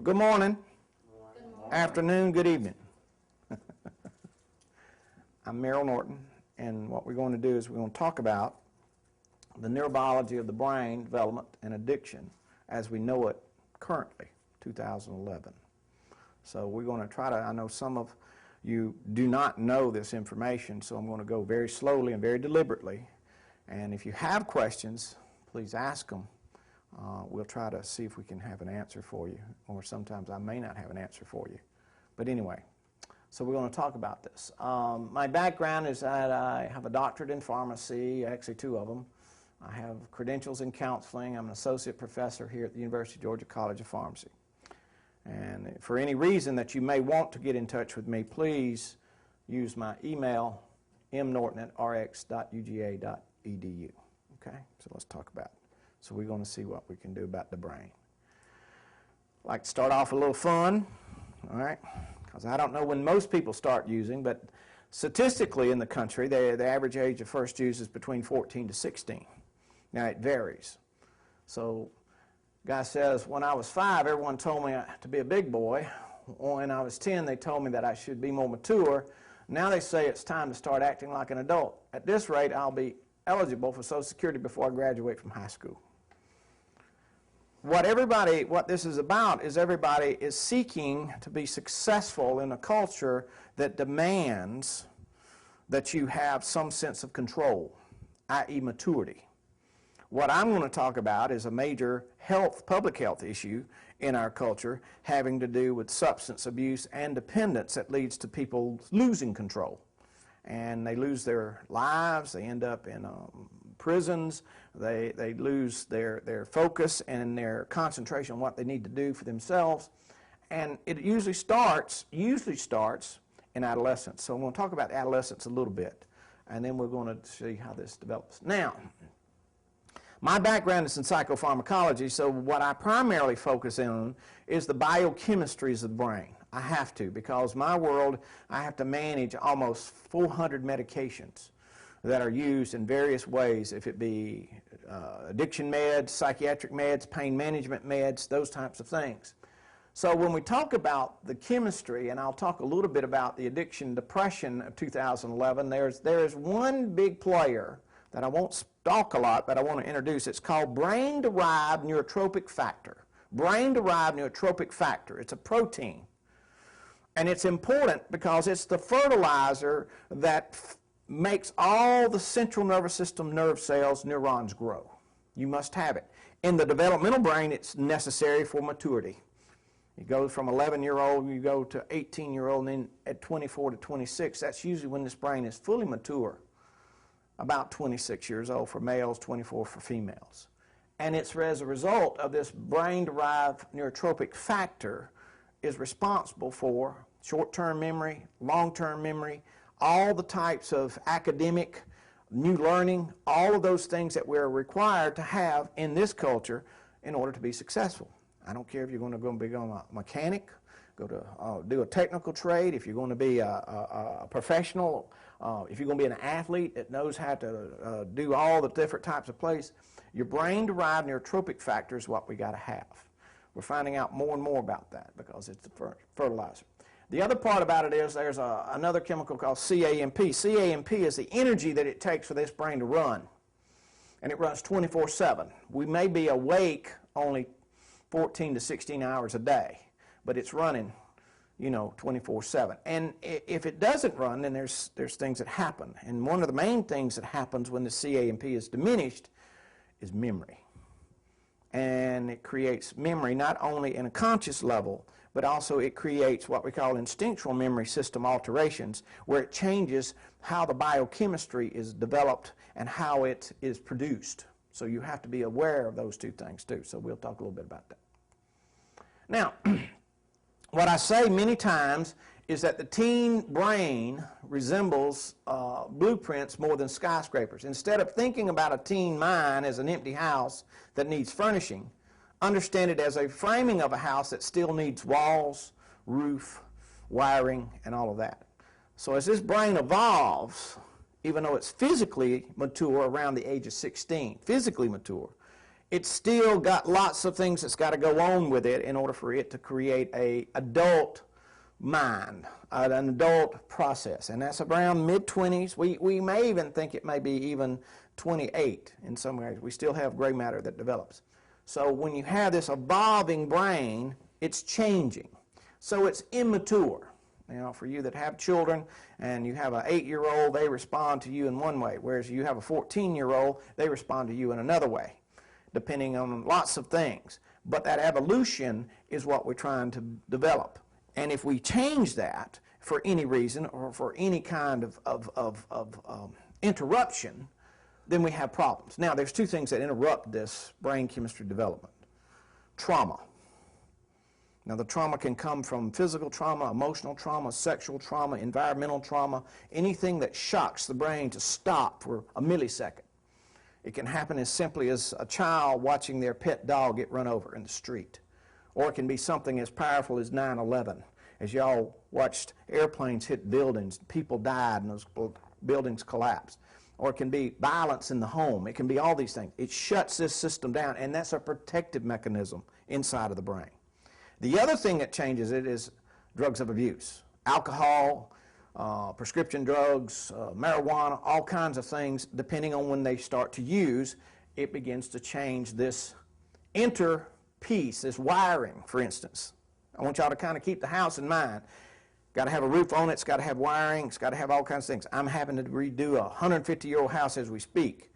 Well, good morning, afternoon, good evening. I'm Merrill Norton, and what we're going to do is we're going to talk about the neurobiology of the brain, development, and addiction as we know it currently, 2011. So we're going to try to, I know some of you do not know this information, so I'm going to go very slowly and very deliberately. And if you have questions, please ask them. We'll try to see if we can have an answer for you, or sometimes I may not have an answer for you. But anyway, so we're going to talk about this. My background is that I have a doctorate in pharmacy, actually 2 of them. I have credentials in counseling. I'm an associate professor here at the University of Georgia College of Pharmacy. And for any reason that you may want to get in touch with me, please use my email, mnorton@rx.uga.edu. Okay, so let's talk about it. So we're going to see what we can do about the brain. I'd like to start off a little fun, all right, because I don't know when most people start using, but statistically in the country, the average age of first use is between 14 to 16. Now, it varies. So, guy says, when I was 5, everyone told me to be a big boy. When I was 10, they told me that I should be more mature. Now they say it's time to start acting like an adult. At this rate, I'll be eligible for Social Security before I graduate from high school. What this is about is everybody is seeking to be successful in a culture that demands that you have some sense of control, i.e. maturity. What I'm going to talk about is a major public health issue in our culture having to do with substance abuse and dependence that leads to people losing control. And they lose their lives, they end up in prisons, they lose their focus and their concentration on what they need to do for themselves. And it usually starts in adolescence. So I'm going to talk about adolescence a little bit, and then we're going to see how this develops. Now, my background is in psychopharmacology, so what I primarily focus on is the biochemistries of the brain. I have to, because my world, I have to manage almost 400 medications that are used in various ways, if it be addiction meds, psychiatric meds, pain management meds, those types of things. So when we talk about the chemistry, and I'll talk a little bit about the addiction depression of 2011, there is one big player that I won't talk a lot, but I want to introduce. It's called brain-derived neurotrophic factor. Brain-derived neurotrophic factor. It's a protein. And it's important because it's the fertilizer that makes all the central nervous system nerve cells, neurons grow. You must have it. In the developmental brain, it's necessary for maturity. You go from 11-year-old, you go to 18-year-old, and then at 24 to 26, that's usually when this brain is fully mature. About 26 years old for males, 24 for females. And it's as a result of this brain-derived neurotrophic factor is responsible for short-term memory, long-term memory, all the types of academic, new learning, all of those things that we're required to have in this culture in order to be successful. I don't care if you're going to be a mechanic, go to do a technical trade, if you're going to be a professional, if you're going to be an athlete that knows how to do all the different types of plays, your brain-derived neurotrophic factor is what we got to have. We're finding out more and more about that because it's the fertilizer. The other part about it is there's another chemical called CAMP. CAMP is the energy that it takes for this brain to run, and it runs 24/7. We may be awake only 14 to 16 hours a day, but it's running, 24/7. And if it doesn't run, then there's things that happen. And one of the main things that happens when the CAMP is diminished is memory. And it creates memory not only in a conscious level, but also it creates what we call instinctual memory system alterations, where it changes how the biochemistry is developed and how it is produced. So you have to be aware of those two things too. So we'll talk a little bit about that. Now, what I say many times is that the teen brain resembles blueprints more than skyscrapers. Instead of thinking about a teen mind as an empty house that needs furnishing, understand it as a framing of a house that still needs walls, roof, wiring, and all of that. So as this brain evolves, even though it's physically mature around the age of 16, physically mature, it's still got lots of things that's got to go on with it in order for it to create an adult mind, an adult process. And that's around mid-20s. We may even think it may be even 28 in some areas. We still have gray matter that develops. So when you have this evolving brain, it's changing. So it's immature. You know, for you that have children and you have an 8-year-old, they respond to you in one way, whereas you have a 14-year-old, they respond to you in another way, depending on lots of things. But that evolution is what we're trying to develop. And if we change that for any reason or for any kind of interruption, then we have problems. Now, there's two things that interrupt this brain chemistry development. Trauma. Now, the trauma can come from physical trauma, emotional trauma, sexual trauma, environmental trauma, anything that shocks the brain to stop for a millisecond. It can happen as simply as a child watching their pet dog get run over in the street. Or it can be something as powerful as 9/11. As y'all watched airplanes hit buildings, people died and those buildings collapsed. Or it can be violence in the home. It can be all these things. It shuts this system down, and that's a protective mechanism inside of the brain. The other thing that changes it is drugs of abuse. Alcohol, prescription drugs, marijuana, all kinds of things, depending on when they start to use, it begins to change this inner piece, this wiring, for instance. I want y'all to kind of keep the house in mind. Got to have a roof on it, it's got to have wiring, it's got to have all kinds of things. I'm having to redo a 150-year-old house as we speak.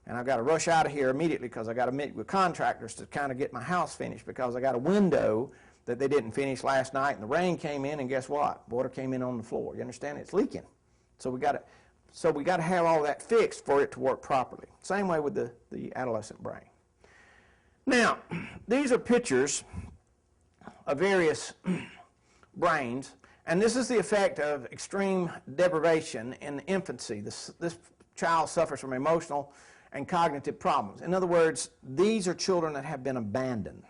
And I've got to rush out of here immediately because I've got to meet with contractors to kind of get my house finished because I got a window that they didn't finish last night and the rain came in and guess what? Water came in on the floor. You understand? It's leaking. So we got to have all that fixed for it to work properly. Same way with the adolescent brain. Now, these are pictures of various brains, and this is the effect of extreme deprivation in infancy. This child suffers from emotional and cognitive problems. In other words, these are children that have been abandoned.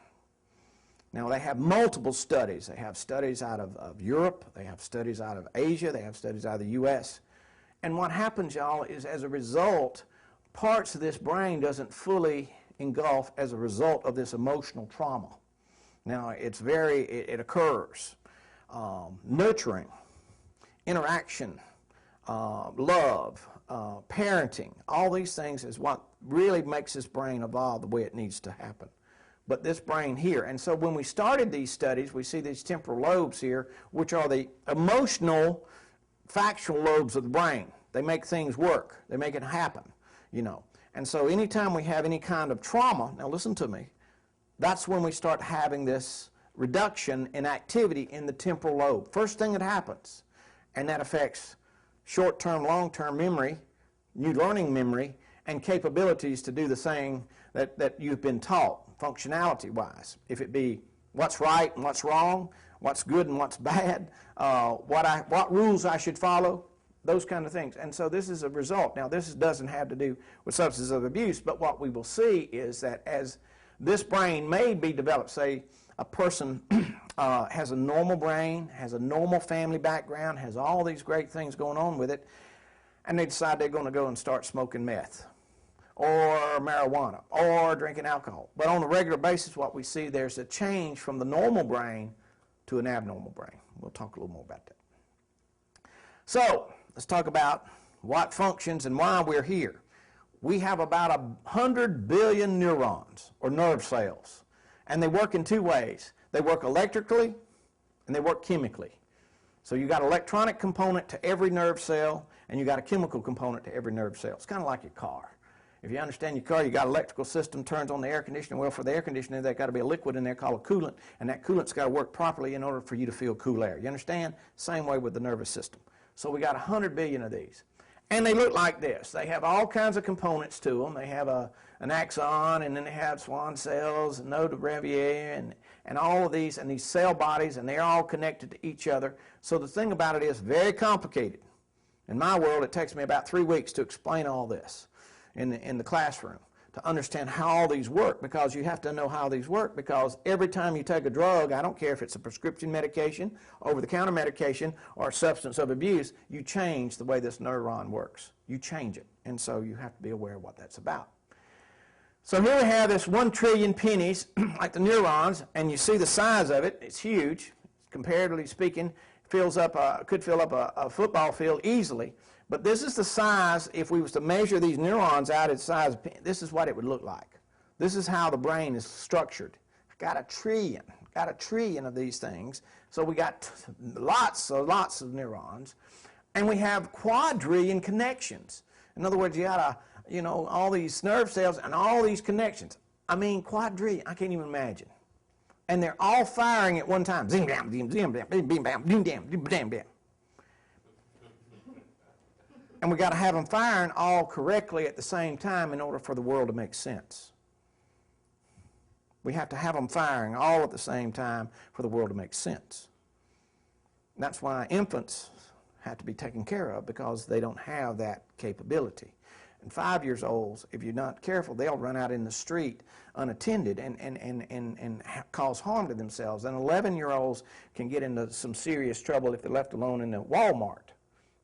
Now, they have multiple studies. They have studies out of Europe, they have studies out of Asia, they have studies out of the U.S. And what happens, y'all, is as a result, parts of this brain doesn't fully engulf as a result of this emotional trauma. Now, it occurs. Nurturing, interaction, love, parenting, all these things is what really makes this brain evolve the way it needs to happen. But this brain here, and so when we started these studies, we see these temporal lobes here, which are the emotional, factual lobes of the brain. They make things work. They make it happen, you know. And so anytime we have any kind of trauma, now listen to me, that's when we start having this reduction in activity in the temporal lobe. First thing that happens, and that affects short-term, long-term memory, new learning memory, and capabilities to do the thing that you've been taught, functionality-wise. If it be what's right and what's wrong, what's good and what's bad, what rules I should follow, those kind of things. And so this is a result. Now, this doesn't have to do with substance of abuse, but what we will see is that as this brain may be developed, say a person has a normal brain, has a normal family background, has all these great things going on with it, and they decide they're going to go and start smoking meth or marijuana or drinking alcohol. But on a regular basis, what we see, there's a change from the normal brain to an abnormal brain. We'll talk a little more about that. So let's talk about what functions and why we're here. We have about 100 billion neurons, or nerve cells, and they work in two ways. They work electrically and they work chemically. So you got an electronic component to every nerve cell, and you got a chemical component to every nerve cell. It's kind of like your car. If you understand your car, you got an electrical system, turns on the air conditioner. Well, for the air conditioner, there's got to be a liquid in there called a coolant, and that coolant's got to work properly in order for you to feel cool air. You understand? Same way with the nervous system. So we got 100 billion of these. And they look like this. They have all kinds of components to them. They have an axon, and then they have Schwann cells, and node of Revier, and all of these, and these cell bodies, and they're all connected to each other. So the thing about it is very complicated. In my world, it takes me about 3 weeks to explain all this in the classroom, to understand how all these work, because you have to know how these work, because every time you take a drug, I don't care if it's a prescription medication, over-the-counter medication, or substance of abuse, you change the way this neuron works. You change it, and so you have to be aware of what that's about. So here we have this 1 trillion pennies, like the neurons, and you see the size of it. It's huge. Comparatively speaking, could fill up a football field easily. But this is the size, if we was to measure these neurons out at size, this is what it would look like. This is how the brain is structured. Got a trillion of these things. So we got lots of neurons. And we have quadrillion connections. In other words, you got all these nerve cells and all these connections. I mean, quadrillion, I can't even imagine. And they're all firing at one time. Zing, bam, zing, zing, bam, bim, bam, doom, bam, bam, bam. And we got to have them firing all correctly at the same time in order for the world to make sense. We have to have them firing all at the same time for the world to make sense. That's why infants have to be taken care of, because they don't have that capability. And 5-year-olds, if you're not careful, they'll run out in the street unattended and cause harm to themselves. And 11-year-olds can get into some serious trouble if they're left alone in the Walmart.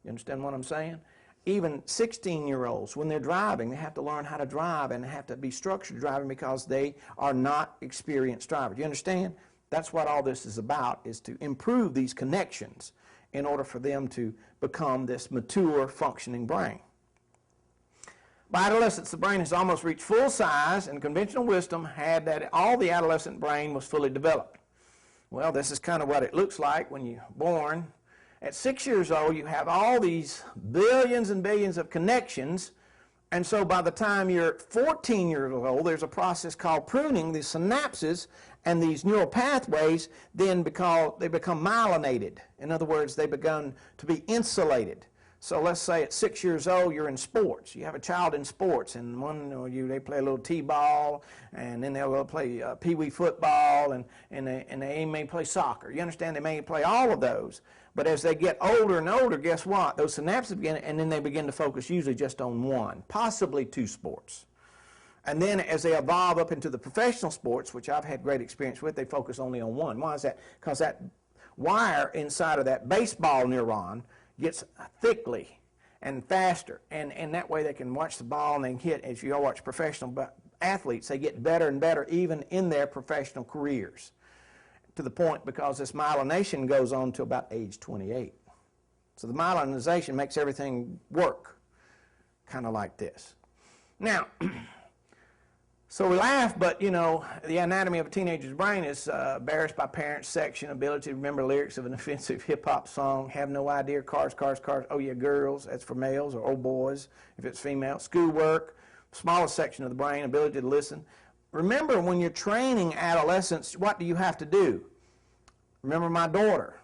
You understand what I'm saying? Even 16-year-olds, when they're driving, they have to learn how to drive and have to be structured driving, because they are not experienced drivers. You understand? That's what all this is about, is to improve these connections in order for them to become this mature, functioning brain. By adolescence, the brain has almost reached full size, and conventional wisdom had that all the adolescent brain was fully developed. Well, this is kind of what it looks like when you're born. At 6 years old, you have all these billions and billions of connections, and so by the time you're 14 years old, there's a process called pruning. The synapses and these neural pathways then become myelinated. In other words, they begun to be insulated. So let's say at 6 years old, you're in sports. You have a child in sports, and they play a little t-ball, and then they'll play pee-wee football, and they may play soccer. You understand? They may play all of those. But as they get older and older, guess what? Those synapses begin, and then they begin to focus usually just on one, possibly 2 sports. And then as they evolve up into the professional sports, which I've had great experience with, they focus only on one. Why is that? Because that wire inside of that baseball neuron gets thickly and faster, and that way they can watch the ball and they can hit. As you all watch professional athletes, they get better and better even in their professional careers, to the point because this myelination goes on to about age 28. So the myelinization makes everything work, kind of like this. Now, so we laugh, but the anatomy of a teenager's brain is embarrassed by parents, section, ability to remember lyrics of an offensive hip-hop song, have no idea, cars, cars, cars, oh yeah, girls, that's for males, or oh boys, if it's female, schoolwork, smallest section of the brain, ability to listen. Remember, when you're training adolescents, what do you have to do? Remember my daughter,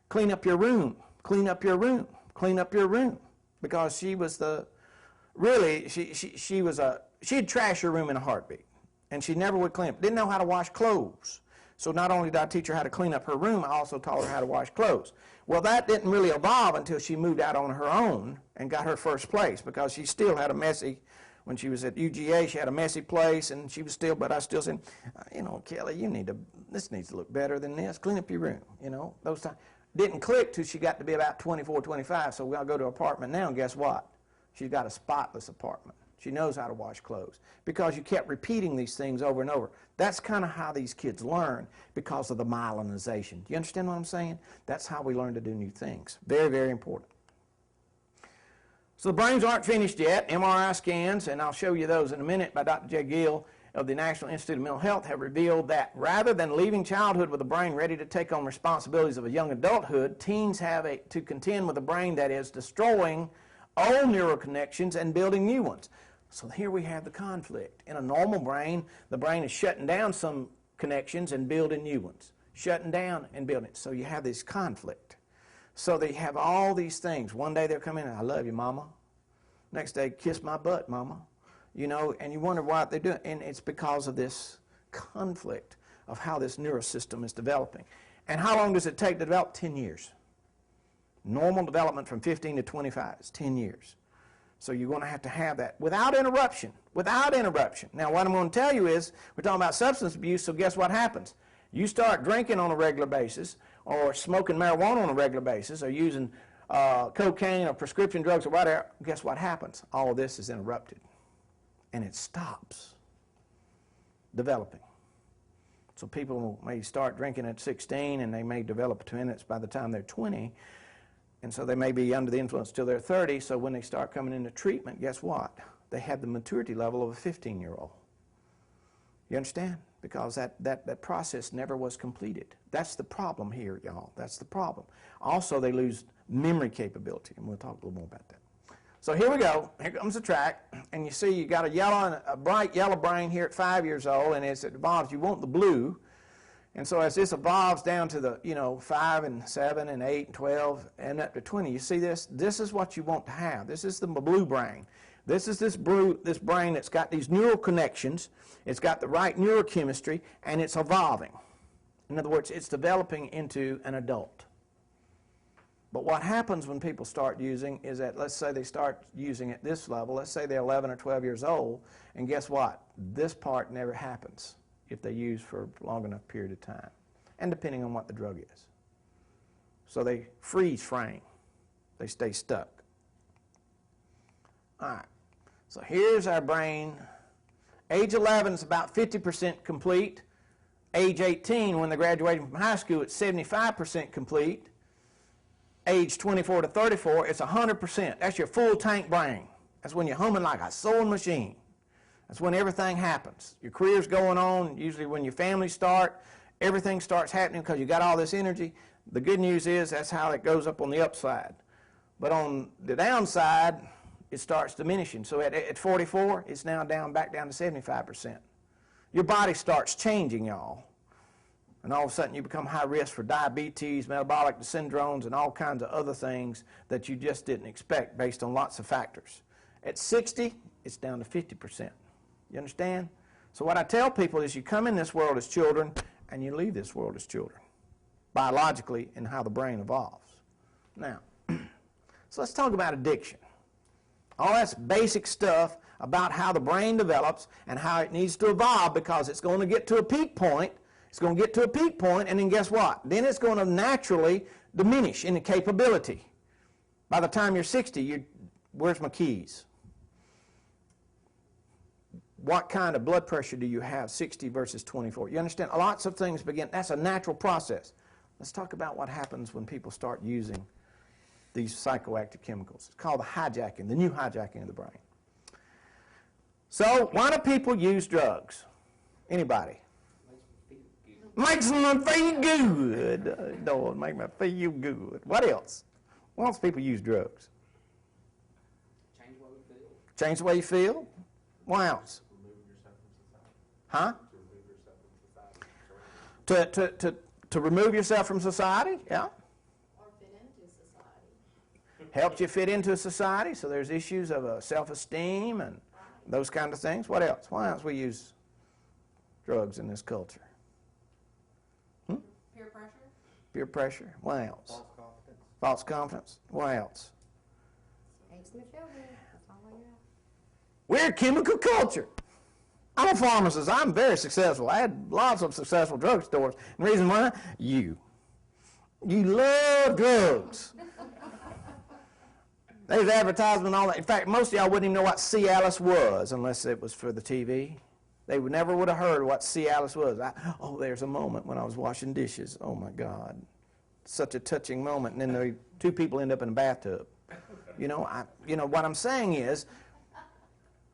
clean up your room, clean up your room, clean up your room, because she was she'd trash her room in a heartbeat, and she never would clean up. Didn't know how to wash clothes. So not only did I teach her how to clean up her room, I also taught her how to wash clothes. Well, that didn't really evolve until she moved out on her own and got her first place, because she still had a messy, when she was at UGA, she had a messy place, and she was still, but I still said, Kelly, this needs to look better than this. Clean up your room, those times. Didn't click till she got to be about 24, 25, so we'll go to an apartment now, and guess what? She's got a spotless apartment. She knows how to wash clothes, because you kept repeating these things over and over. That's kind of how these kids learn, because of the myelinization. Do you understand what I'm saying? That's how we learn to do new things. Very, very important. So the brains aren't finished yet. MRI scans, and I'll show you those in a minute, by Dr. Jay Gill of the National Institute of Mental Health, have revealed that rather than leaving childhood with a brain ready to take on responsibilities of a young adulthood, teens have to contend with a brain that is destroying old neural connections and building new ones. So here we have the conflict. In a normal brain, the brain is shutting down some connections and building new ones. Shutting down and building. So you have this conflict. So they have all these things. One day they'll come in and, I love you, Mama. Next day, kiss my butt, Mama. And you wonder why they're doing it. And it's because of this conflict of how this neural system is developing. And how long does it take to develop? 10 years. Normal development from 15 to 25 is 10 years. So you're going to have that without interruption, without interruption. Now, what I'm going to tell you is, we're talking about substance abuse, so guess what happens? You start drinking on a regular basis, or smoking marijuana on a regular basis, or using cocaine or prescription drugs or whatever, guess what happens? All of this is interrupted, and it stops. developing. So people may start drinking at 16 and they may develop attendance by the time they're 20. And so they may be under the influence till they're 30. So when they start coming into treatment, guess what? They have the maturity level of a 15-year-old. You understand? Because that process never was completed. That's the problem here, y'all. That's the problem. Also, they lose memory capability, and we'll talk a little more about that. So here we go. Here comes the track, and you see you got a bright yellow brain here at 5 years old, and as it evolves, you want the blue. And so as this evolves down to the 5 and 7 and 8 and 12 and up to 20, you see this? This is what you want to have. This is the blue brain. This is this brain that's got these neural connections. It's got the right neurochemistry, and it's evolving. In other words, it's developing into an adult. But what happens when people start using is that, let's say they start using at this level, let's say they're 11 or 12 years old, and guess what? This part never happens if they use for a long enough period of time, and depending on what the drug is. So they freeze frame. They stay stuck. All right, so here's our brain. Age 11 is about 50% complete. Age 18, when they're graduating from high school, it's 75% complete. Age 24 to 34, it's 100%. That's your full tank brain. That's when you're humming like a sewing machine. That's when everything happens. Your career's going on. Usually when your family start, everything starts happening because you got all this energy. The good news is that's how it goes up on the upside. But on the downside, it starts diminishing. So at 44, it's now back down to 75%. Your body starts changing, y'all. And all of a sudden you become high risk for diabetes, metabolic syndromes, and all kinds of other things that you just didn't expect based on lots of factors. At 60, it's down to 50%. You understand? So what I tell people is you come in this world as children and you leave this world as children, biologically, and how the brain evolves. Now, so let's talk about addiction. All that's basic stuff about how the brain develops and how it needs to evolve, because it's going to get to a peak point. It's going to get to a peak point, and then guess what? Then it's going to naturally diminish in the capability. By the time you're 60, where's my keys? What kind of blood pressure do you have, 60 versus 24? You understand? Lots of things begin. That's a natural process. Let's talk about what happens when people start using these psychoactive chemicals. It's called the hijacking, the new hijacking of the brain. So why do people use drugs? Anybody? Makes them feel good. Don't make me feel good. What else? Why else people use drugs? Change the way we feel. Change the way you feel? Why else? Remove yourself from society. Huh? To remove yourself from society? Yeah. Or fit into society. Helps you fit into society, so there's issues of self-esteem and those kind of things. What else? Why else we use drugs in this culture? Peer pressure. Peer pressure. Why else? False confidence. False confidence. Why else? Makes me feel good. That's all I got. We're a chemical culture. I'm a pharmacist. I'm very successful. I had lots of successful drugstores. And the reason why? You love drugs. There's advertisement and all that. In fact, most of y'all wouldn't even know what Cialis was unless it was for the TV. They never would have heard what Cialis was. There's a moment when I was washing dishes. Oh, my God. Such a touching moment. And then two people end up in a bathtub. What I'm saying is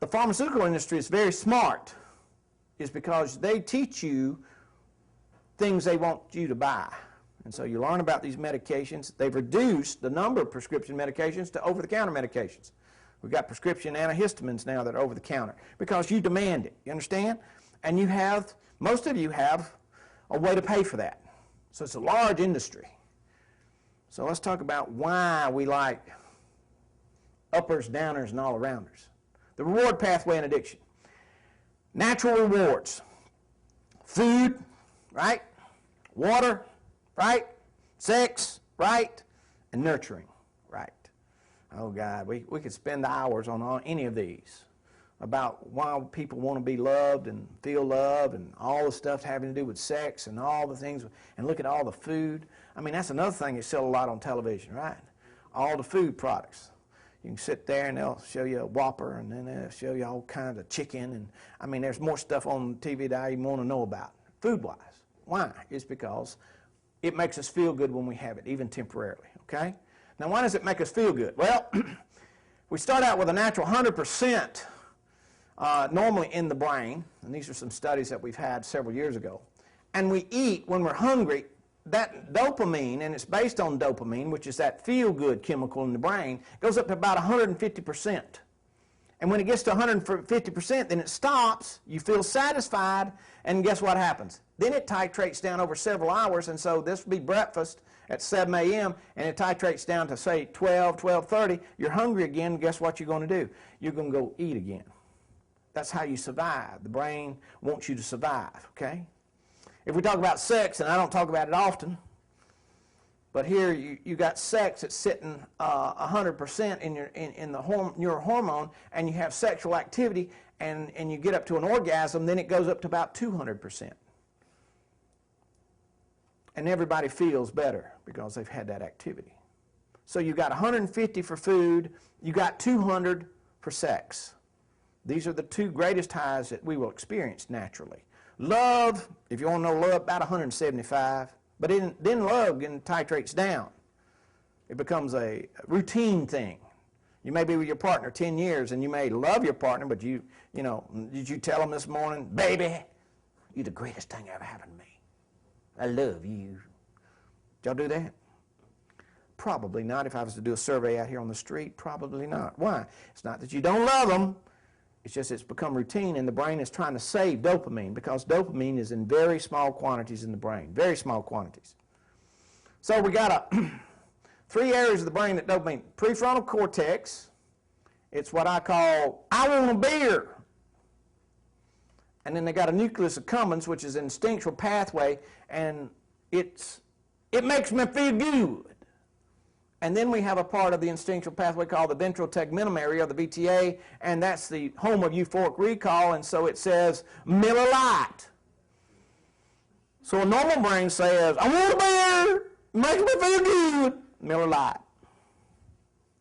the pharmaceutical industry is very smart. It's because they teach you things they want you to buy. And so you learn about these medications. They've reduced the number of prescription medications to over-the-counter medications. We've got prescription antihistamines now that are over-the-counter because you demand it. You understand? And most of you have a way to pay for that. So it's a large industry. So let's talk about why we like uppers, downers, and all-arounders. The reward pathway in addiction. Natural rewards. Food, right? Water, right? Sex, right? And nurturing, right? Oh, God, we could spend hours on any of these about why people want to be loved and feel love and all the stuff having to do with sex and all the things, and look at all the food. I mean, that's another thing they sell a lot on television, right? All the food products. You can sit there and they'll show you a Whopper, and then they'll show you all kinds of chicken. And I mean, there's more stuff on TV that I even want to know about, food-wise. Why? It's because it makes us feel good when we have it, even temporarily, okay? Now, why does it make us feel good? Well, we start out with a natural 100% normally in the brain, and these are some studies that we've had several years ago. And we eat when we're hungry. That dopamine, and it's based on dopamine, which is that feel-good chemical in the brain, goes up to about 150%. And when it gets to 150%, then it stops, you feel satisfied, and guess what happens? Then it titrates down over several hours, and so this will be breakfast at 7 a.m., and it titrates down to, say, 12, 12:30. You're hungry again, guess what you're going to do? You're going to go eat again. That's how you survive. The brain wants you to survive, okay? If we talk about sex, and I don't talk about it often, but here you got sex that's sitting 100% in your hormone, and you have sexual activity, and you get up to an orgasm, then it goes up to about 200%. And everybody feels better because they've had that activity. So you got 150 for food, you got 200 for sex. These are the two greatest highs that we will experience naturally. Love, if you want to know love, about 175. But then love titrates down. It becomes a routine thing. You may be with your partner 10 years, and you may love your partner, but you know, did you tell them this morning, baby, you're the greatest thing ever happened to me. I love you. Did y'all do that? Probably not. If I was to do a survey out here on the street, probably not. Why? It's not that you don't love them. It's just it's become routine, and the brain is trying to save dopamine because dopamine is in very small quantities in the brain, very small quantities. So we got three areas of the brain that dopamine. Prefrontal cortex, it's what I call, I want a beer. And then they got a nucleus accumbens, which is an instinctual pathway, and it makes me feel good. And then we have a part of the instinctual pathway called the ventral tegmentum area, or the VTA, and that's the home of euphoric recall, and so it says Miller Lite. So a normal brain says, I want a beer, it makes me feel good, Miller Lite.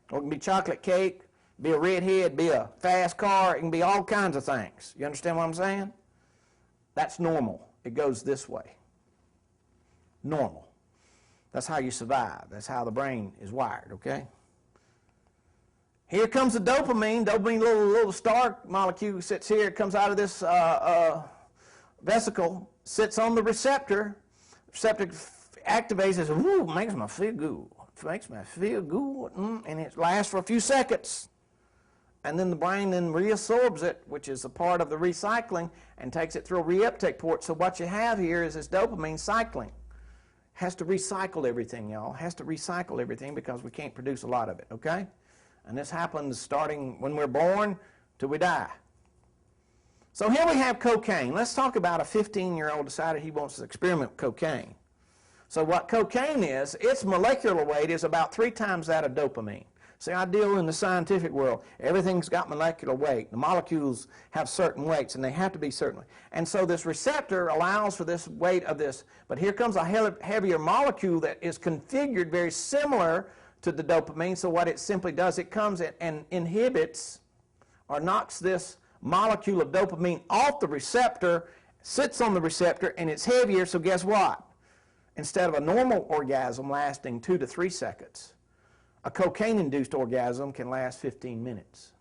Or it can be chocolate cake, be a redhead, be a fast car, it can be all kinds of things. You understand what I'm saying? That's normal. It goes this way. Normal. That's how you survive. That's how the brain is wired, okay? Here comes the dopamine. Dopamine, little star molecule sits here. It comes out of this vesicle, sits on the receptor. Receptor activates it, ooh, makes me feel good. Makes me feel good. And it lasts for a few seconds. And then the brain then reabsorbs it, which is a part of the recycling, and takes it through a reuptake port. So what you have here is this dopamine cycling. Has to recycle everything, y'all. Has to recycle everything because we can't produce a lot of it, okay? And this happens starting when we're born till we die. So here we have cocaine. Let's talk about a 15-year-old decided he wants to experiment with cocaine. So what cocaine is, its molecular weight is about 3 times that of dopamine. See, I deal in the scientific world. Everything's got molecular weight. The molecules have certain weights, and they have to be certain. And so this receptor allows for this weight of this. But here comes a heavier molecule that is configured very similar to the dopamine. So what it simply does, it comes and inhibits or knocks this molecule of dopamine off the receptor, sits on the receptor, and it's heavier. So guess what? Instead of a normal orgasm lasting 2 to 3 seconds, a cocaine-induced orgasm can last 15 minutes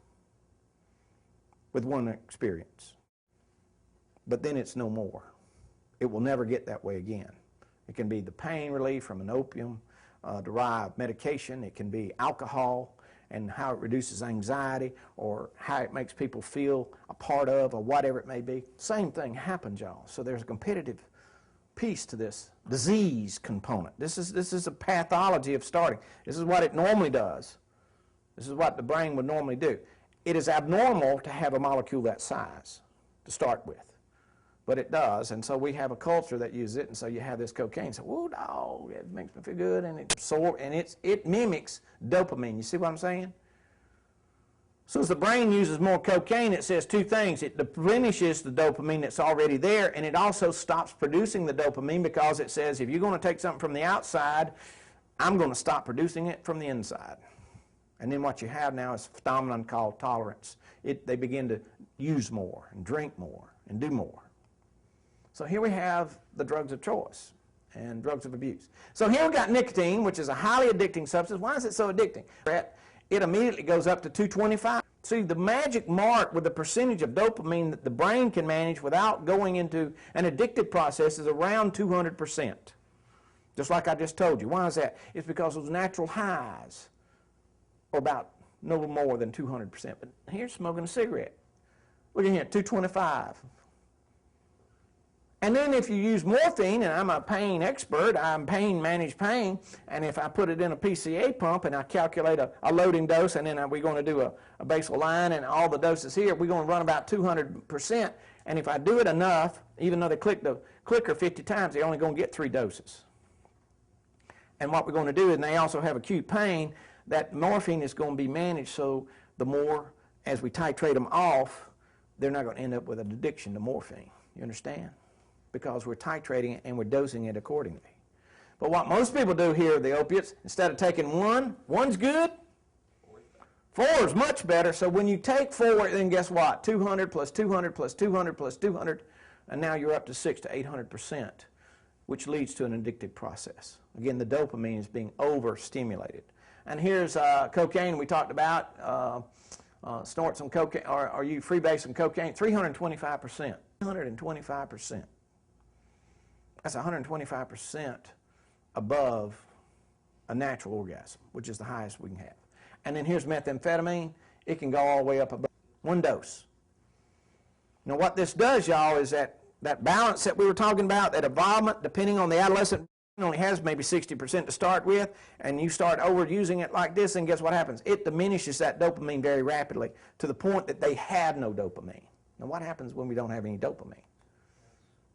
with one experience. But then it's no more. It will never get that way again. It can be the pain relief from an opium-derived medication. It can be alcohol and how it reduces anxiety or how it makes people feel a part of or whatever it may be. Same thing happens, y'all. So there's a competitive piece to this disease component. This is a pathology of starting. This is what it normally does. This is what the brain would normally do. It is abnormal to have a molecule that size to start with, but it does, and so we have a culture that uses it, and so you have this cocaine. So, whoa, dog, it makes me feel good, and it mimics dopamine. You see what I'm saying? So as the brain uses more cocaine, it says 2 things. It diminishes the dopamine that's already there, and it also stops producing the dopamine because it says, if you're going to take something from the outside, I'm going to stop producing it from the inside. And then what you have now is a phenomenon called tolerance. They begin to use more and drink more and do more. So here we have the drugs of choice and drugs of abuse. So here we've got nicotine, which is a highly addicting substance. Why is it so addicting? It immediately goes up to 225. See, the magic mark with the percentage of dopamine that the brain can manage without going into an addictive process is around 200%. Just like I just told you. Why is that? It's because those natural highs are about no more than 200%. But here's smoking a cigarette. Look at here, 225. And then if you use morphine, and I'm a pain expert, I'm manage pain, and if I put it in a PCA pump and I calculate a loading dose, and then we're going to do a basal line and all the doses here, we're going to run about 200%. And if I do it enough, even though they click the clicker 50 times, they're only going to get 3 doses. And what we're going to do is, and they also have acute pain, that morphine is going to be managed so the more, as we titrate them off, they're not going to end up with an addiction to morphine. You understand? Because we're titrating it and we're dosing it accordingly. But what most people do here with the opiates, instead of taking one's good, 4 is much better. So when you take 4, then guess what? 200 plus 200 plus 200 plus 200, and now you're up to 600 to 800%, which leads to an addictive process. Again, the dopamine is being overstimulated. And here's cocaine we talked about. Snort some cocaine, or you freebase some cocaine, 325%. 325%. That's 125% above a natural orgasm, which is the highest we can have. And then here's methamphetamine. It can go all the way up above 1 dose. Now what this does, y'all, is that balance that we were talking about, that involvement, depending on the adolescent, only has maybe 60% to start with, and you start overusing it like this, and guess what happens? It diminishes that dopamine very rapidly to the point that they have no dopamine. Now what happens when we don't have any dopamine?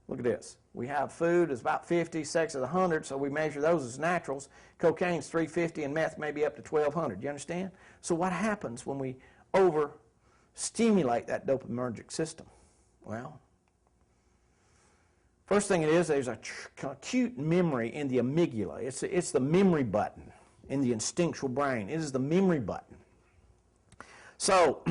Look at this. We have food is about 50, sex is 100, so we measure those as naturals. Cocaine's 350 and meth may be up to 1,200. You understand? So what happens when we overstimulate that dopaminergic system? Well, first thing it is, there's a acute memory in the amygdala. It's the memory button in the instinctual brain. It is the memory button. So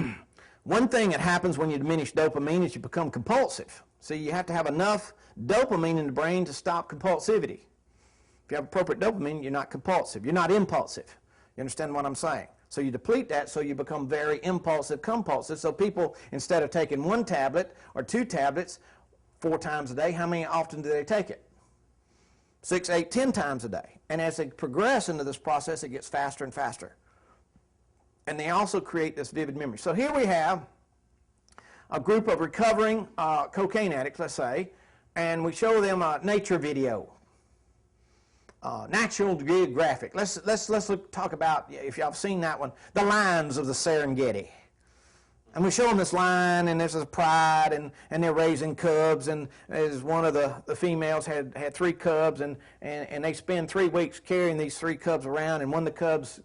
one thing that happens when you diminish dopamine is you become compulsive. See, you have to have enough dopamine in the brain to stop compulsivity. If you have appropriate dopamine, you're not compulsive. You're not impulsive. You understand what I'm saying? So you deplete that, so you become very impulsive, compulsive. So people, instead of taking 1 tablet or 2 tablets 4 times a day, how many often do they take it? 6, 8, 10 times a day. And as they progress into this process, it gets faster and faster. And they also create this vivid memory. So here we have a group of recovering cocaine addicts, let's say, and we show them a nature video, National Geographic. Let's talk about, if y'all have seen that one, the lions of the Serengeti. And we show them this lion, and there's a pride, and they're raising cubs, and as one of the females had 3 cubs, and they spend 3 weeks carrying these 3 cubs around, and one of the cubs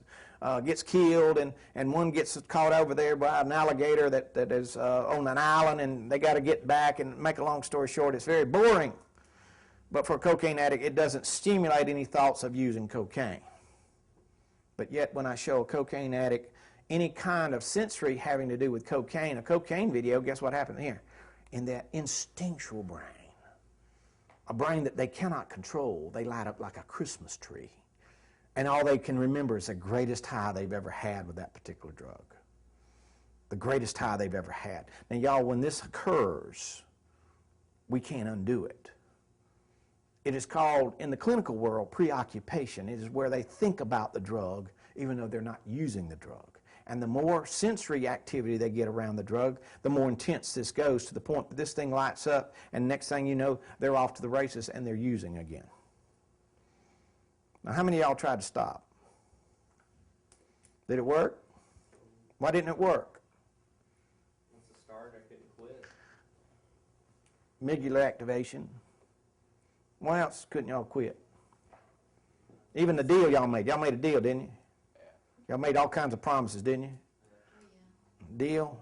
gets killed, and one gets caught over there by an alligator that is on an island, and they got to get back. And make a long story short, it's very boring. But for a cocaine addict, it doesn't stimulate any thoughts of using cocaine. But yet when I show a cocaine addict any kind of sensory having to do with cocaine, a cocaine video, guess what happened here? In that instinctual brain, a brain that they cannot control, they light up like a Christmas tree. And all they can remember is the greatest high they've ever had with that particular drug. The greatest high they've ever had. Now, y'all, when this occurs, we can't undo it. It is called, in the clinical world, preoccupation. It is where they think about the drug, even though they're not using the drug. And the more sensory activity they get around the drug, the more intense this goes, to the point that this thing lights up, and next thing you know, they're off to the races and they're using again. Now, how many of y'all tried to stop? Did it work? Why didn't it work? Once it started, I couldn't quit. Amygdala activation. Why else couldn't y'all quit? Even the deal y'all made. Y'all made a deal, didn't you? Y'all made all kinds of promises, didn't you? Deal.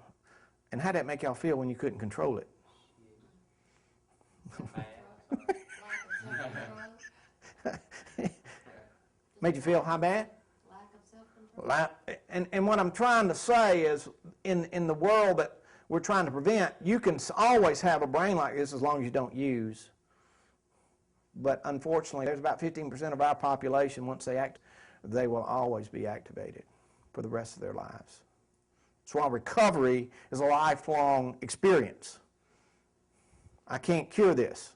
And how'd that make y'all feel when you couldn't control it? Made you feel how bad? Lack of self-control. And what I'm trying to say is, in the world that we're trying to prevent, you can always have a brain like this as long as you don't use. But unfortunately, there's about 15% of our population, once they act, they will always be activated for the rest of their lives. That's why recovery is a lifelong experience. I can't cure this.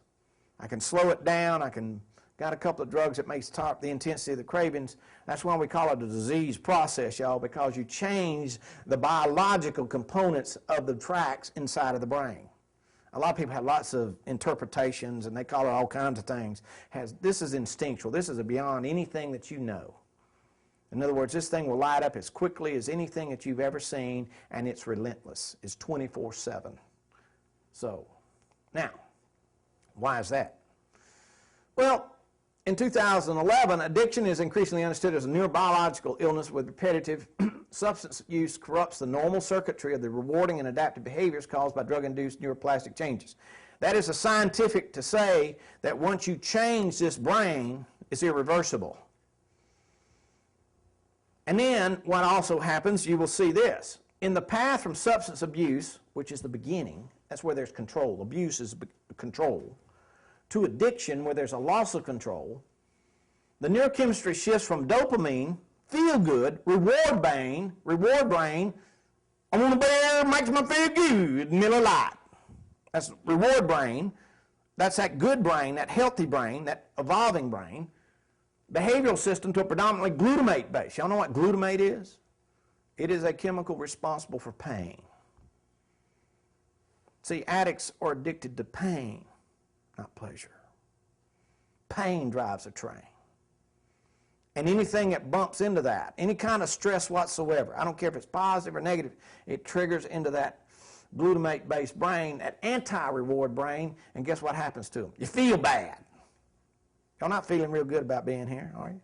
I can slow it down. Got a couple of drugs that may stop the intensity of the cravings. That's why we call it a disease process, y'all, because you change the biological components of the tracks inside of the brain. A lot of people have lots of interpretations, and they call it all kinds of things. This is instinctual. This is beyond anything that you know. In other words, this thing will light up as quickly as anything that you've ever seen, and it's relentless. It's 24/7. So, now, why is that? Well, in 2011, addiction is increasingly understood as a neurobiological illness with repetitive substance use corrupts the normal circuitry of the rewarding and adaptive behaviors caused by drug-induced neuroplastic changes. That is a scientific to say that once you change this brain, it's irreversible. And then what also happens, you will see this. In the path from substance abuse, which is the beginning, that's where there's control. Abuse is control. To addiction, where there's a loss of control, the neurochemistry shifts from dopamine, feel good, reward brain, I want a bear, makes me feel good, Miller Lite. That's reward brain. That's that good brain, that healthy brain, that evolving brain. Behavioral system to a predominantly glutamate base. Y'all know what glutamate is? It is a chemical responsible for pain. See, addicts are addicted to pain, not pleasure. Pain drives a train. And anything that bumps into that, any kind of stress whatsoever, I don't care if it's positive or negative, it triggers into that glutamate-based brain, that anti-reward brain, and guess what happens to them? You feel bad. Y'all not feeling real good about being here, are you?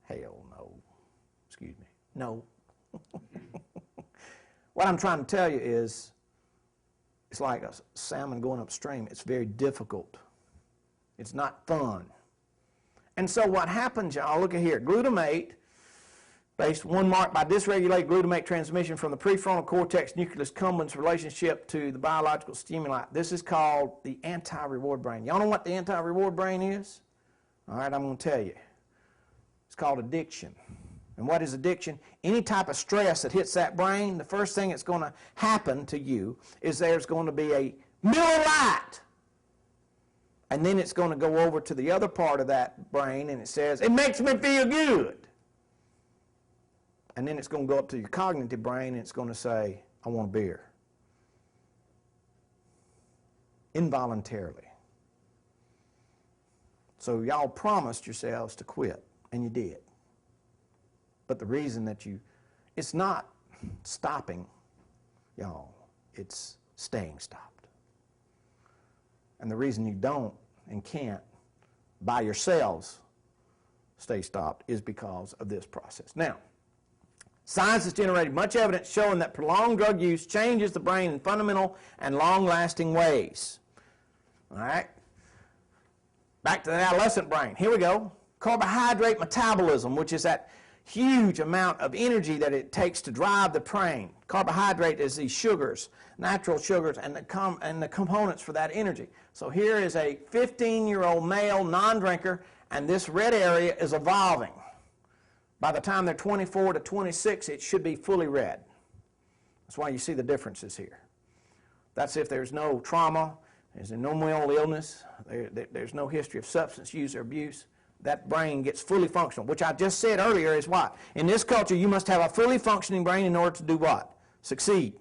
Hell no. Excuse me. No. What I'm trying to tell you is, it's like a salmon going upstream. It's very difficult. It's not fun. And so what happens, y'all, look at here. Glutamate, based one marked by dysregulated glutamate transmission from the prefrontal cortex nucleus accumbens relationship to the biological stimuli. This is called the anti-reward brain. Y'all know what the anti-reward brain is? All right, I'm going to tell you. It's called addiction. And what is addiction? Any type of stress that hits that brain, the first thing that's going to happen to you is there's going to be a Miller Lite. And then it's going to go over to the other part of that brain and it says, it makes me feel good. And then it's going to go up to your cognitive brain and it's going to say, I want a beer. Involuntarily. So y'all promised yourselves to quit, and you did. But the reason that it's not stopping, y'all, it's staying stopped. And the reason you don't and can't, by yourselves, stay stopped is because of this process. Now, science has generated much evidence showing that prolonged drug use changes the brain in fundamental and long-lasting ways. All right? Back to the adolescent brain. Here we go. Carbohydrate metabolism, which is that huge amount of energy that it takes to drive the brain. Carbohydrate is these sugars, natural sugars, and the components for that energy. So here is a 15-year-old male non-drinker, and this red area is evolving. By the time they're 24 to 26, it should be fully red. That's why you see the differences here. That's if there's no trauma, there's no mental illness, there's no history of substance use or abuse. That brain gets fully functional, which I just said earlier is what? In this culture, you must have a fully functioning brain in order to do what? Succeed.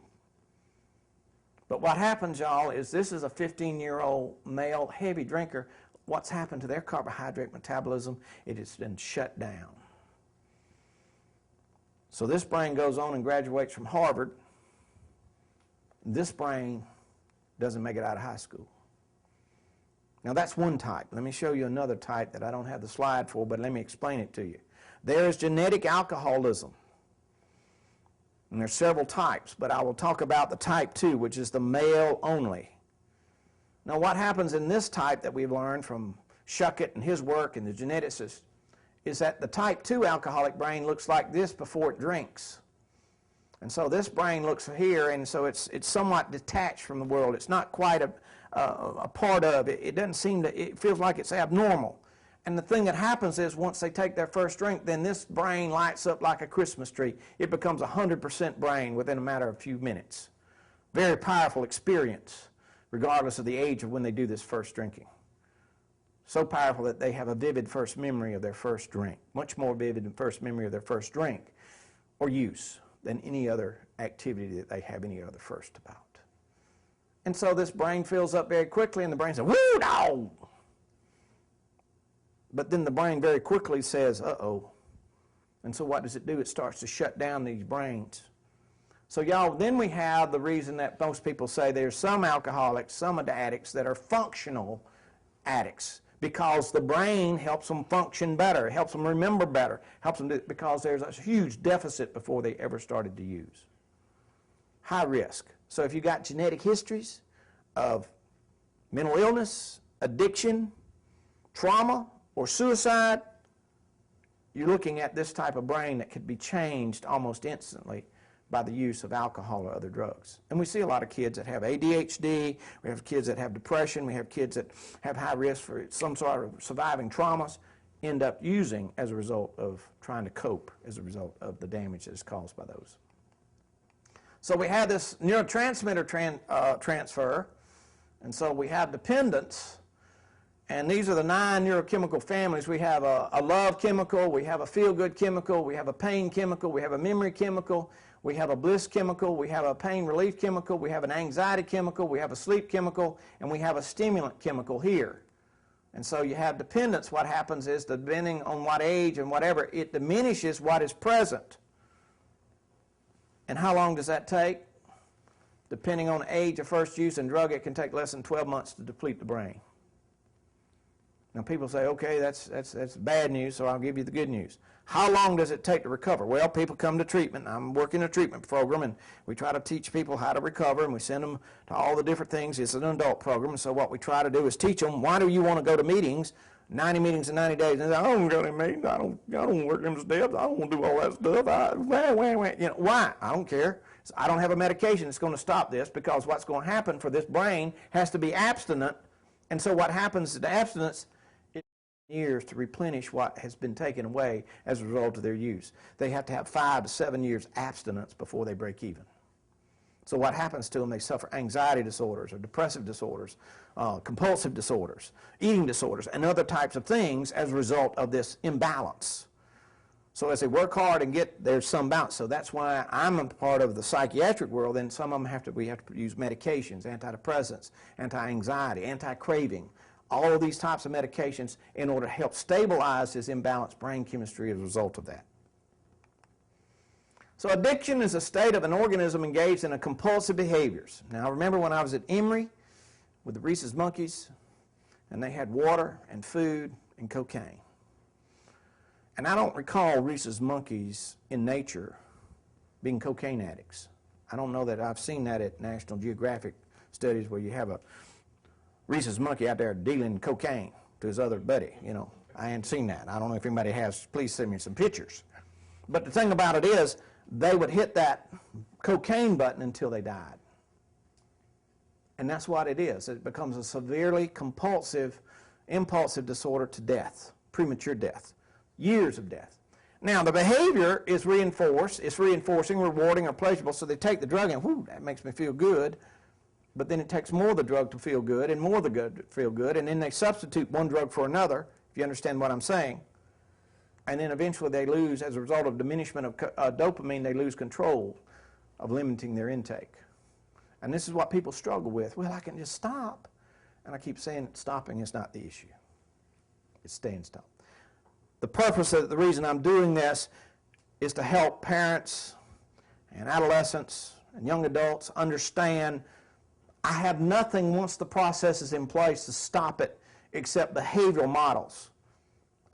But what happens, y'all, is this is a 15-year-old male heavy drinker. What's happened to their carbohydrate metabolism? It has been shut down. So this brain goes on and graduates from Harvard. This brain doesn't make it out of high school. Now that's one type. Let me show you another type that I don't have the slide for, but let me explain it to you. There is genetic alcoholism. And there's several types, but I will talk about the type 2, which is the male only. Now what happens in this type that we've learned from Schuckett and his work and the geneticists is that the type 2 alcoholic brain looks like this before it drinks. And so this brain looks here, and so it's somewhat detached from the world. It's not quite a part of it. It doesn't seem to, it feels like it's abnormal. And the thing that happens is once they take their first drink, then this brain lights up like a Christmas tree. It becomes 100% brain within a matter of a few minutes. Very powerful experience, regardless of the age of when they do this first drinking. So powerful that they have a vivid first memory of their first drink, much more vivid than first memory of their first drink or use than any other activity that they have any other first about. And so this brain fills up very quickly, and the brain says, "Woo, no!" But then the brain very quickly says, "Uh-oh." And so what does it do? It starts to shut down these brains. So y'all, then we have the reason that most people say there's some alcoholics, some addicts that are functional addicts because the brain helps them function better, helps them remember better, helps them because there's a huge deficit before they ever started to use. High risk. So if you got genetic histories of mental illness, addiction, trauma, or suicide, you're looking at this type of brain that could be changed almost instantly by the use of alcohol or other drugs. And we see a lot of kids that have ADHD, we have kids that have depression, we have kids that have high risk for some sort of surviving traumas, end up using as a result of trying to cope as a result of the damage that is caused by those. So we have this neurotransmitter transfer, and so we have dependence. And these are the 9 neurochemical families. We have a love chemical, we have a feel-good chemical, we have a pain chemical, we have a memory chemical, we have a bliss chemical, we have a pain relief chemical, we have an anxiety chemical, we have a sleep chemical, and we have a stimulant chemical here. And so you have dependence. What happens is, depending on what age and whatever, it diminishes what is present. And how long does that take? Depending on the age of first use and drug, it can take less than 12 months to deplete the brain. Now people say, okay, that's bad news, so I'll give you the good news. How long does it take to recover? Well, people come to treatment. I'm working a treatment program, and we try to teach people how to recover, and we send them to all the different things. It's an adult program, and so what we try to do is teach them, why do you want to go to meetings, 90 meetings in 90 days? And they say, I don't go to meetings, I don't work them steps, I don't want to do all that stuff. You know, why? I don't care. I don't have a medication that's going to stop this, because what's going to happen for this brain has to be abstinent, and so what happens to the abstinence, years to replenish what has been taken away as a result of their use. They have to have 5 to 7 years abstinence before they break even. So what happens to them? They suffer anxiety disorders or depressive disorders, compulsive disorders, eating disorders, and other types of things as a result of this imbalance. So as they work hard and there's some balance. So that's why I'm a part of the psychiatric world, and some of them we have to use medications, antidepressants, anti-anxiety, anti-craving, all of these types of medications in order to help stabilize this imbalanced brain chemistry as a result of that. So addiction is a state of an organism engaged in a compulsive behaviors. Now remember when I was at Emory with the Rhesus monkeys, and they had water and food and cocaine. And I don't recall Rhesus monkeys in nature being cocaine addicts. I don't know that I've seen that at National Geographic studies where you have a Rhesus monkey out there dealing cocaine to his other buddy, you know. I ain't seen that. I don't know if anybody has. Please send me some pictures. But the thing about it is, they would hit that cocaine button until they died. And that's what it is. It becomes a severely compulsive, impulsive disorder to death, premature death, years of death. Now, the behavior is reinforced. It's reinforcing, rewarding, or pleasurable. So they take the drug and, whoo, that makes me feel good. But then it takes more of the drug to feel good and more of the good to feel good, and then they substitute one drug for another, if you understand what I'm saying. And then eventually they lose, as a result of diminishment of dopamine, they lose control of limiting their intake. And this is what people struggle with. Well, I can just stop. And I keep saying that stopping is not the issue. It's staying stopped. The purpose of the reason I'm doing this is to help parents and adolescents and young adults understand I have nothing once the process is in place to stop it except behavioral models.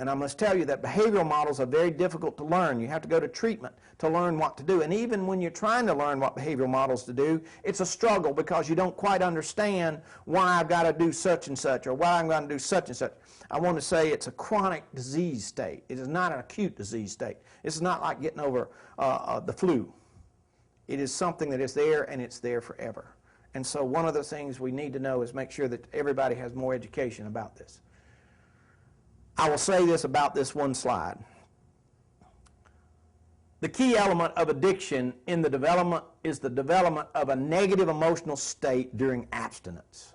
And I must tell you that behavioral models are very difficult to learn. You have to go to treatment to learn what to do. And even when you're trying to learn what behavioral models to do, it's a struggle because you don't quite understand why I've got to do such and such or why I'm going to do such and such. I want to say it's a chronic disease state. It is not an acute disease state. It's not like getting over the flu. It is something that is there, and it's there forever. And so one of the things we need to know is make sure that everybody has more education about this. I will say this about this one slide. The key element of addiction in the development is the development of a negative emotional state during abstinence.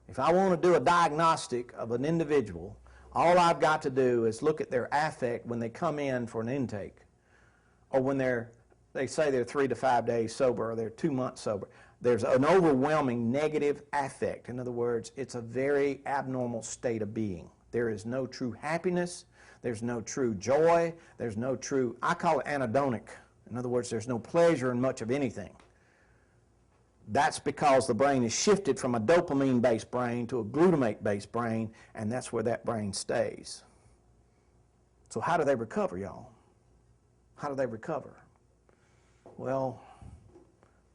If I want to do a diagnostic of an individual, all I've got to do is look at their affect when they come in for an intake, or when they say they're 3 to 5 days sober, or they're 2 months sober. There's an overwhelming negative affect. In other words, it's a very abnormal state of being. There is no true happiness. There's no true joy. There's no true, I call it anhedonic. In other words, there's no pleasure in much of anything. That's because the brain is shifted from a dopamine-based brain to a glutamate-based brain, and that's where that brain stays. So how do they recover, y'all? How do they recover? Well,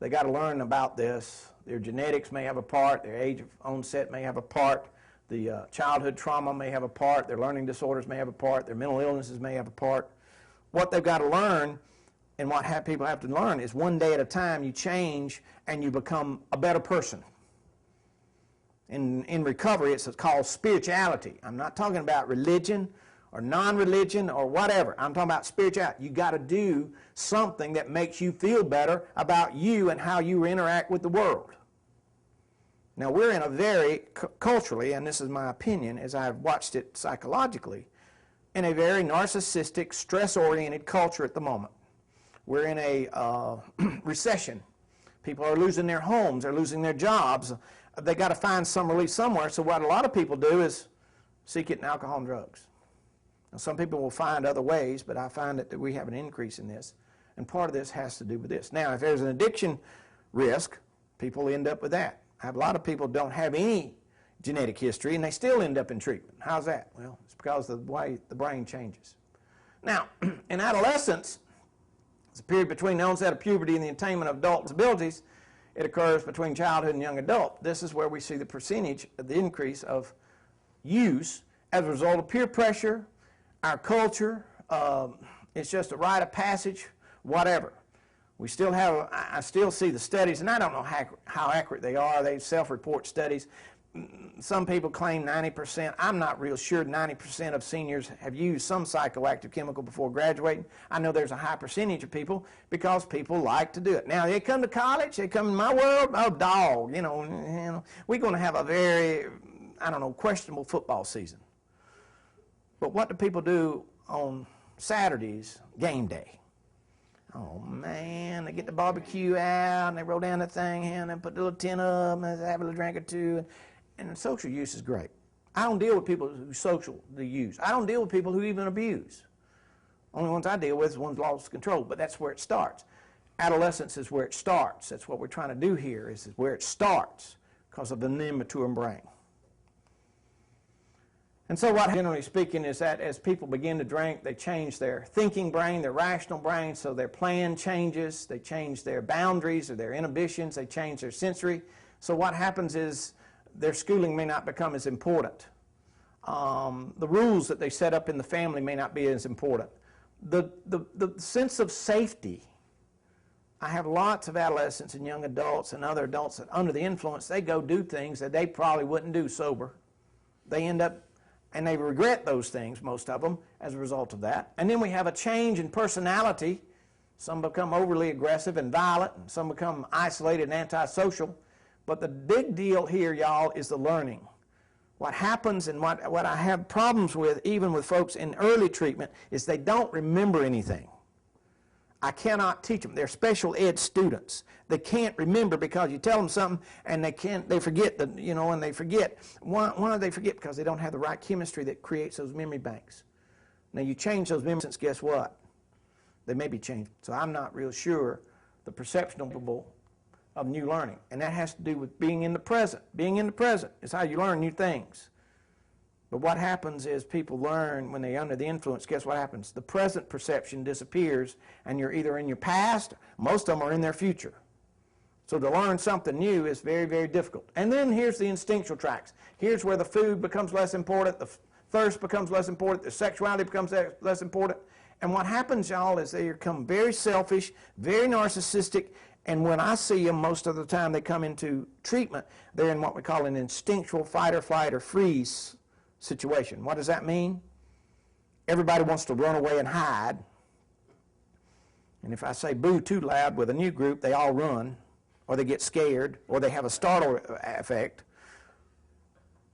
they got to learn about this. Their genetics may have a part. Their age of onset may have a part. The childhood trauma may have a part. Their learning disorders may have a part. Their mental illnesses may have a part. What they've got to learn, and what people have to learn, is one day at a time you change and you become a better person. In recovery, it's called spirituality. I'm not talking about religion or non-religion or whatever. I'm talking about spirituality. You got to do something that makes you feel better about you and how you interact with the world. Now, we're in a very, culturally, and this is my opinion as I've watched it psychologically, in a very narcissistic, stress-oriented culture at the moment. We're in a recession. People are losing their homes. They're losing their jobs. They got to find some relief somewhere. So what a lot of people do is seek it in alcohol and drugs. Now, some people will find other ways, but I find that we have an increase in this. And part of this has to do with this. Now, if there's an addiction risk, people end up with that. I have a lot of people don't have any genetic history, and they still end up in treatment. How's that? Well, it's because of the way the brain changes. Now, in adolescence, it's a period between the onset of puberty and the attainment of adult abilities. It occurs between childhood and young adult. This is where we see the percentage of the increase of use as a result of peer pressure, our culture. It's just a rite of passage, whatever. We still have, I still see the studies, and I don't know how accurate they are. They self-report studies. Some people claim 90%. I'm not real sure 90% of seniors have used some psychoactive chemical before graduating. I know there's a high percentage of people because people like to do it. Now, they come to college, they come in my world, oh, dog, you know, we're going to have a very, I don't know, questionable football season. But what do people do on Saturdays, game day? Oh, man, they get the barbecue out, and they roll down the thing, and they put the little tin up, and they have a little drink or two, and the social use is great. I don't deal with people who socially use. I don't deal with people who even abuse. Only ones I deal with is ones lost control, but that's where it starts. Adolescence is where it starts. That's what we're trying to do here, is where it starts because of the immature brain. And so what, generally speaking, is that as people begin to drink, they change their thinking brain, their rational brain, so their plan changes, they change their boundaries or their inhibitions, they change their sensory. So what happens is their schooling may not become as important. The rules that they set up in the family may not be as important. The sense of safety. I have lots of adolescents and young adults and other adults that under the influence, they go do things that they probably wouldn't do sober. They end up, and they regret those things, most of them, as a result of that. And then we have a change in personality. Some become overly aggressive and violent, and some become isolated and antisocial. But the big deal here, y'all, is the learning. What happens and what I have problems with, even with folks in early treatment, is they don't remember anything. I cannot teach them. They're special ed students. They can't remember because you tell them something and they forget, and they forget. Why do they forget? Because they don't have the right chemistry that creates those memory banks. Now you change those memory banks, guess what? They may be changed. So I'm not real sure the perception of new learning. And that has to do with being in the present. Being in the present is how you learn new things. But what happens is people learn when they're under the influence, guess what happens? The present perception disappears, and you're either in your past, most of them are in their future. So to learn something new is very, very difficult. And then here's the instinctual tracks. Here's where the food becomes less important, the thirst becomes less important, the sexuality becomes less important. And what happens, y'all, is they become very selfish, very narcissistic, and when I see them, most of the time they come into treatment, they're in what we call an instinctual fight or flight or freeze situation. What does that mean? Everybody wants to run away and hide. And if I say boo too loud with a new group, they all run, or they get scared, or they have a startle effect.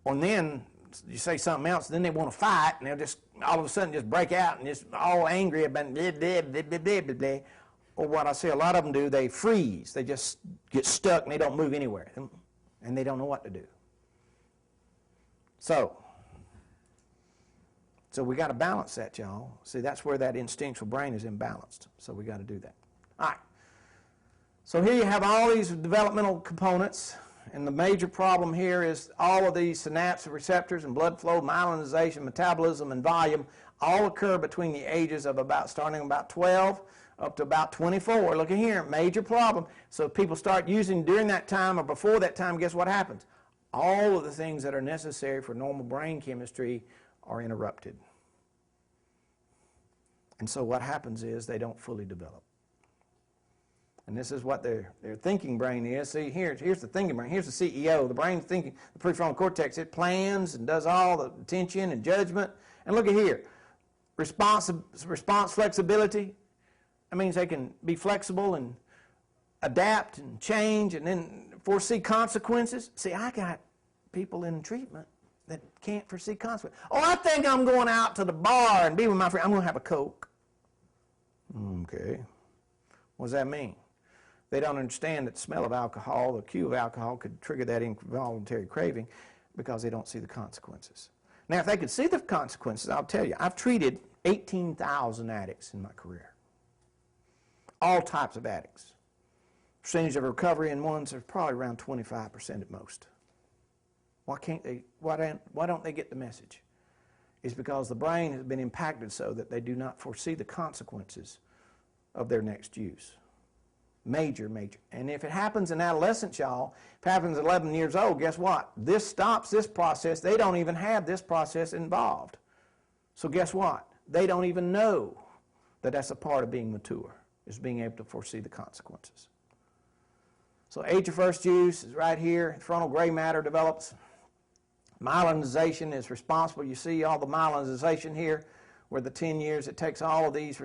Or then you say something else, then they want to fight, and they'll just all of a sudden just break out and just all angry about blah, blah, blah, blah, blah, blah, blah. Or what I see a lot of them do, they freeze. They just get stuck and they don't move anywhere, and they don't know what to do. So we got to balance that, y'all. See, that's where that instinctual brain is imbalanced. So we got to do that. All right. So here you have all these developmental components, and the major problem here is all of these synapse receptors and blood flow, myelinization, metabolism, and volume all occur between the ages of starting about 12 up to about 24. Look at here, major problem. So if people start using during that time or before that time, guess what happens? All of the things that are necessary for normal brain chemistry are interrupted. And so what happens is they don't fully develop. And this is what their thinking brain is. See, here's the thinking brain. Here's the CEO. The brain's thinking, the prefrontal cortex, it plans and does all the attention and judgment. And look at here. Response flexibility. That means they can be flexible and adapt and change and then foresee consequences. See, I got people in treatment that can't foresee consequences. Oh, I think I'm going out to the bar and be with my friend. I'm going to have a Coke. Okay. What does that mean? They don't understand that the smell of alcohol, the cue of alcohol could trigger that involuntary craving because they don't see the consequences. Now, if they could see the consequences, I'll tell you, I've treated 18,000 addicts in my career. All types of addicts. Percentage of recovery in ones are probably around 25% at most. Why don't they get the message? It's because the brain has been impacted so that they do not foresee the consequences of their next use. Major, major. And if it happens in adolescence, y'all, if it happens at 11 years old, guess what? This stops this process. They don't even have this process involved. So guess what? They don't even know that that's a part of being mature, is being able to foresee the consequences. So age of first use is right here. Frontal gray matter develops. Myelinization is responsible. You see all the myelinization here, where the 10 years it takes all of these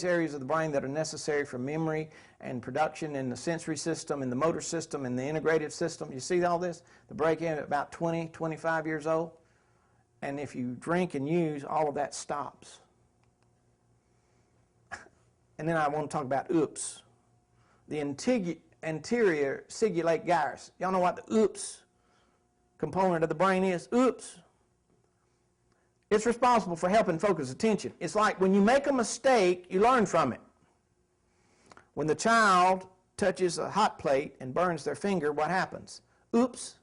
areas of the brain that are necessary for memory and production in the sensory system, in the motor system, in the integrative system. You see all this? The break-in at about 20, 25 years old. And if you drink and use, all of that stops. And then I want to talk about OOPS. The anterior cingulate gyrus. Y'all know what the OOPS component of the brain is? OOPS. It's responsible for helping focus attention. It's like when you make a mistake, you learn from it. When the child touches a hot plate and burns their finger, what happens? Oops.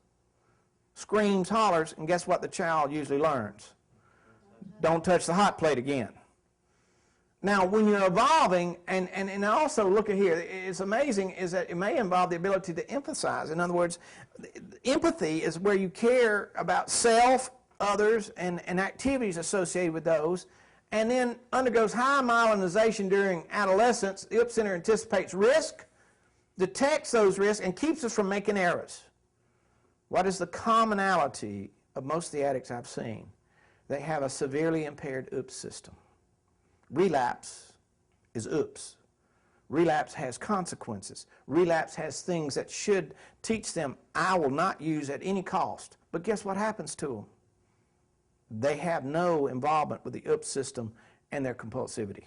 Screams, hollers, and guess what the child usually learns? Don't touch the hot plate again. Now, when you're evolving, and also look at here, it's amazing is that it may involve the ability to empathize. In other words, empathy is where you care about self, others, and activities associated with those, and then undergoes high myelinization during adolescence. The OOPS center anticipates risk, detects those risks, and keeps us from making errors. What is the commonality of most of the addicts I've seen? They have a severely impaired OOPS system. Relapse is OOPS. Relapse has consequences. Relapse has things that should teach them, I will not use at any cost. But guess what happens to them? They have no involvement with the OOPS system and their compulsivity.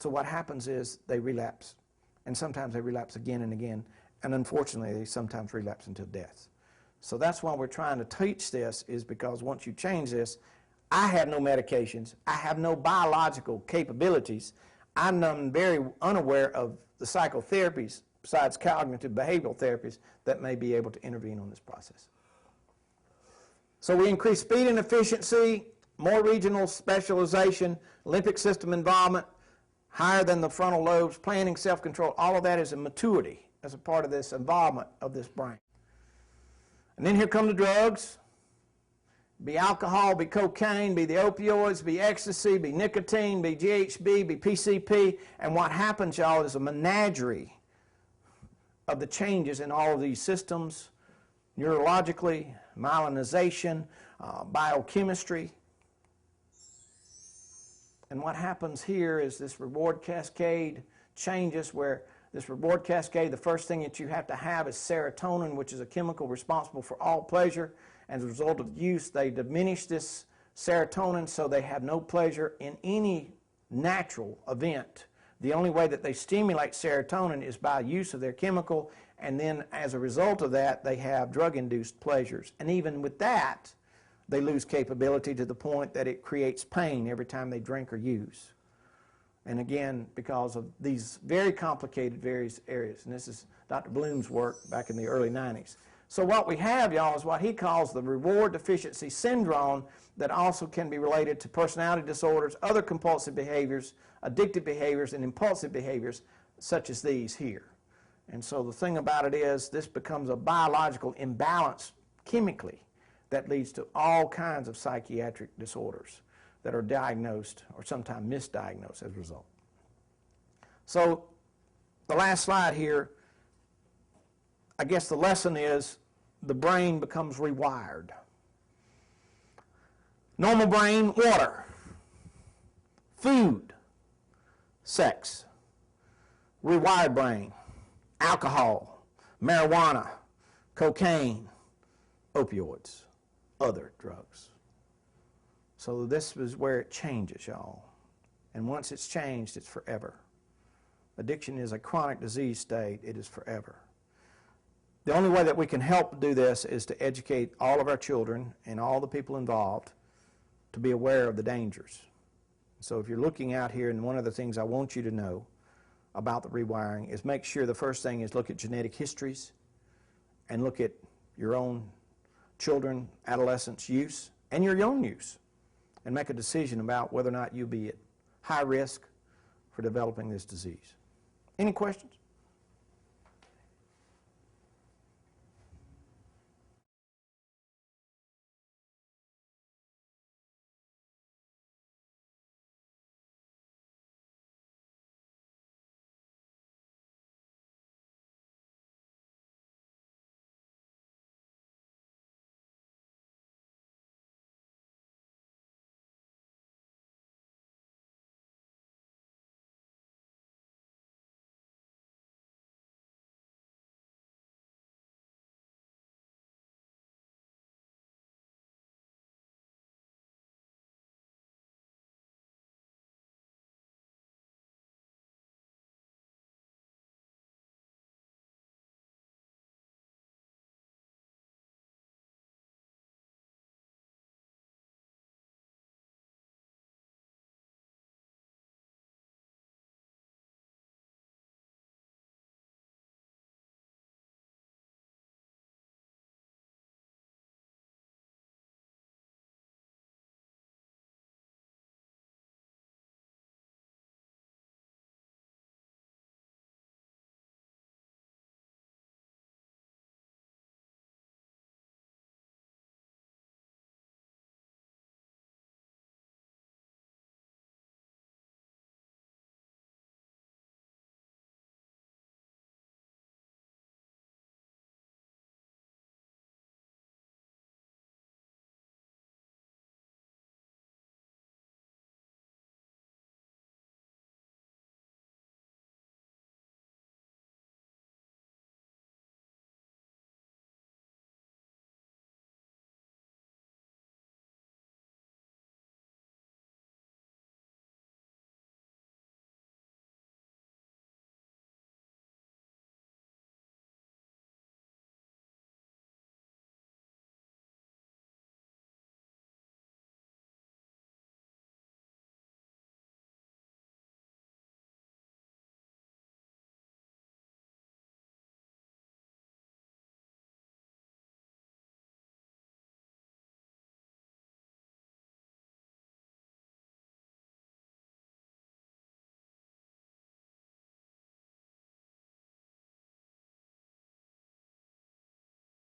So what happens is they relapse. And sometimes they relapse again and again. And unfortunately, they sometimes relapse until death. So that's why we're trying to teach this, is because once you change this, I have no medications. I have no biological capabilities. I'm very unaware of the psychotherapies, besides cognitive behavioral therapies, that may be able to intervene on this process. So we increase speed and efficiency, more regional specialization, limbic system involvement, higher than the frontal lobes, planning, self-control. All of that is a maturity as a part of this involvement of this brain. And then here come the drugs. Be alcohol, be cocaine, be the opioids, be ecstasy, be nicotine, be GHB, be PCP. And what happens, y'all, is a menagerie of the changes in all of these systems, neurologically, myelinization, biochemistry. And what happens here is this reward cascade changes, where this reward cascade, the first thing that you have to have is serotonin, which is a chemical responsible for all pleasure. As a result of use, they diminish this serotonin, so they have no pleasure in any natural event. The only way that they stimulate serotonin is by use of their chemical, and then as a result of that, they have drug-induced pleasures. And even with that, they lose capability to the point that it creates pain every time they drink or use. And again, because of these very complicated various areas. And this is Dr. Bloom's work back in the early 90s. So what we have, y'all, is what he calls the reward deficiency syndrome, that also can be related to personality disorders, other compulsive behaviors, addictive behaviors, and impulsive behaviors, such as these here. And so the thing about it is, this becomes a biological imbalance chemically that leads to all kinds of psychiatric disorders that are diagnosed or sometimes misdiagnosed as a result. So the last slide here, I guess the lesson is the brain becomes rewired. Normal brain, water, food, sex. Rewired brain, alcohol, marijuana, cocaine, opioids, other drugs. So this is where it changes, y'all. And once it's changed, it's forever. Addiction is a chronic disease state. It is forever. The only way that we can help do this is to educate all of our children and all the people involved to be aware of the dangers. So if you're looking out here, and one of the things I want you to know about the rewiring is, make sure the first thing is look at genetic histories and look at your own children, adolescents' use and your own use, and make a decision about whether or not you'll be at high risk for developing this disease. Any questions?